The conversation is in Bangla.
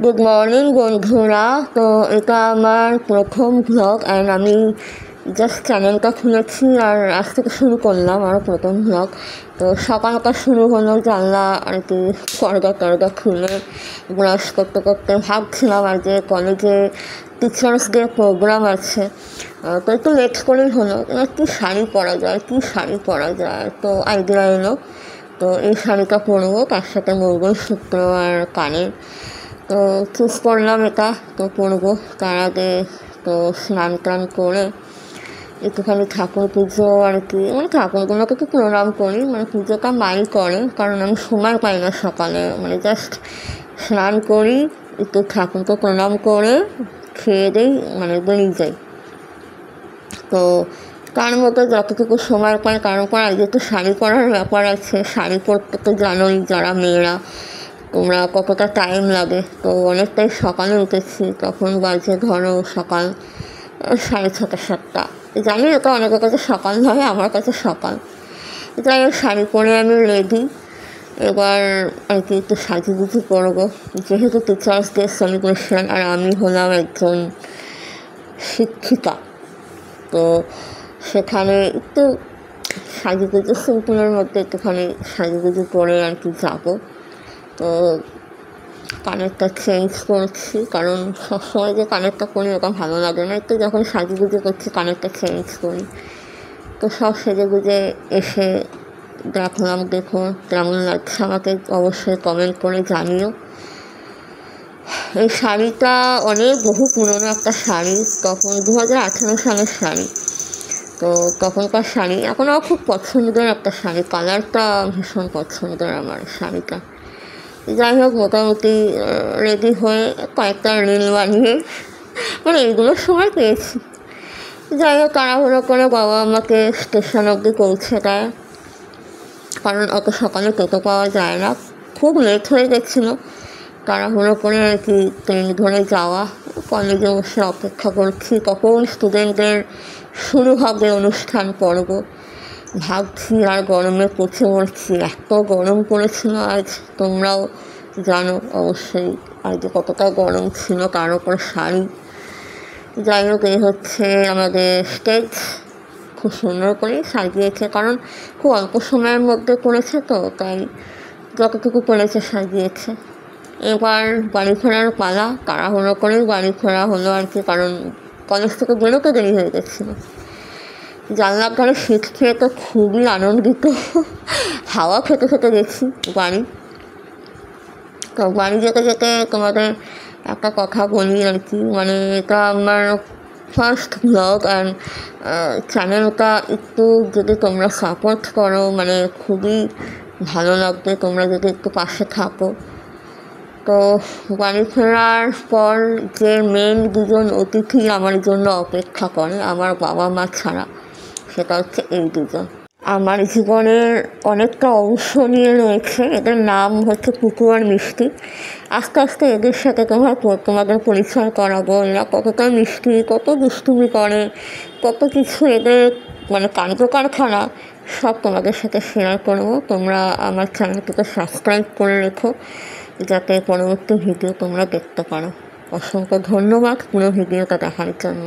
গুড মর্নিং বন্ধুরা। তো এটা আমার প্রথম ভ্লগ অ্যান্ড আমি জাস্ট চ্যানেলটা খুলেছি আর আজ থেকে শুরু করলাম আমার প্রথম ভ্লগ। তো সকালটা শুরু হলো জানলা আর কি পর্দা টর্দা খুলে ব্রাশ করতে করতে ভাবছিলাম আর যে কলেজে টিচার্স ডে প্রোগ্রাম আছে, তো একটু লেট করেই হলো কী শাড়ি পরা যায়, তো আইডিয়া এলো। তো এই শাড়িটা পরবো, তার সাথে মঙ্গলসূত্র আর কানের। তো চুজ করলাম এটা, তো পরবো। তার আগে তো স্নান টান করে একটুখানি ঠাকুর পুজো আর কি, মানে ঠাকুরগুলোকে একটু প্রণাম করি, মানে পুজোটা মাই করে, কারণ আমি সময় পাই না সকালে, মানে জাস্ট স্নান করি, একটু ঠাকুরকে প্রণাম করে খেয়ে দিই, মানে বেরিয়ে যাই। তো তার মধ্যে যতটুকু সময় পাই, কারণ পর আগে তো শাড়ি পরার ব্যাপার আছে, শাড়ি পরতে তো জানোই যারা মেয়েরা তোমরা কতটা টাইম লাগে। তো অনেকটাই সকালে উঠেছি, তখন বাজে ধরো সকাল 6:30-7টা। জানি এটা অনেকের কাছে সকাল নয়, আমার কাছে সকাল। যাই হোক, শাড়ি পরে আমি রেডি। এবার আর কি একটু সাজুগুজু করবো, যেহেতু টিচার্স ডে সেলিব্রেশন আর আমি হলাম একজন শিক্ষিকা। তো সেখানে একটু সাজুগুজু সিম্পলের মধ্যে একটুখানি সাজুগুজু করে আর কি যাবো। তো কানেরটা চেঞ্জ করছি, কারণ সবসময় যে কানেরটা করি ওটা ভালো লাগে না, একটু যখন সাজুগুজু করছি কানেরটা চেঞ্জ করি। তো সব সেজে গুজে এসে দেখলাম, দেখুন কেমন লাগছে আমাকে অবশ্যই কমেন্ট করে জানিও। এই শাড়িটা অনেক বহু পুরনো একটা শাড়ি, তখন 2018 সালের শাড়ি। তো তখনকার শাড়ি এখনও খুব পছন্দের একটা শাড়ি, কালারটা ভীষণ পছন্দের আমার শাড়িটা। যাই হোক, মোটামুটি রেডি হয়ে কয়েকটা রিল বানিয়ে, মানে এইগুলোর সময় পেয়েছি। যাই হোক, তাড়াহুড়ো করে বাবা আমাকে স্টেশন অবধি পৌঁছে দেয়, কারণ অত সকালে টোটো পাওয়া যায় না, খুব লেট হয়ে গেছিলো। তাড়াহুড়ো করে আর কি ট্রেন ধরে যাওয়া, কলেজে বসে অপেক্ষা করছি কখন স্টুডেন্টদের শুরু হবে অনুষ্ঠান পর্ব। ভাবছি আর গরমে পচে মরছি, এত গরম পড়েছিল আজ, তোমরাও জানো অবশ্যই আজ কতটা গরম ছিল, তার উপর শাড়ি। যাই হোক, এই হচ্ছে আমাদের স্টেজ, খুব সুন্দর করে সাজিয়েছে, কারণ খুব অল্প সময়ের মধ্যে করেছে, তো তাই যতটুকু করেছে সাজিয়েছে। এবার বাড়ি ফেরার পালা, তাড়াহুড়ো করেই বাড়ি ফেরা হলো আর কি, কারণ কলেজ থেকে বেরোতে দেরি হয়ে গেছিলো। জানলার ধারে শীত খেয়ে তো খুবই আনন্দিত, হাওয়া খেতে খেতে গেছি বাড়ি। তো বাড়ি যেতে যেতে তোমাদের একটা কথা বলি আর কি, মানে এটা আমার ফার্স্ট ব্লগ অ্যান্ড চ্যানেলটা একটু যদি তোমরা সাপোর্ট করো, মানে খুবই ভালো লাগবে তোমরা যদি একটু পাশে থাকো। তো বাড়ি ফেরার পর যে মেন দুজন অতিথি আমার জন্য অপেক্ষা করে আমার বাবা মা ছাড়া, সেটা হচ্ছে এই দুজন। আমার জীবনের অনেকটা অংশ নিয়ে রয়েছে, এদের নাম হচ্ছে পুকু আর মিষ্টি। আস্তে আস্তে এদের সাথে তোমাদের পরিচয় করাবো, এরা কতটা মিষ্টি, কত দুষ্টুমি করে, কত কিছু এদের মানে কার্যকারখানা সব তোমাদের সাথে শেয়ার করবো। তোমরা আমার চ্যানেলটিকে সাবস্ক্রাইব করে রেখো, যাতে পরবর্তী ভিডিও তোমরা দেখতে পারো। অসংখ্য ধন্যবাদ পুরো ভিডিওটা দেখার জন্য।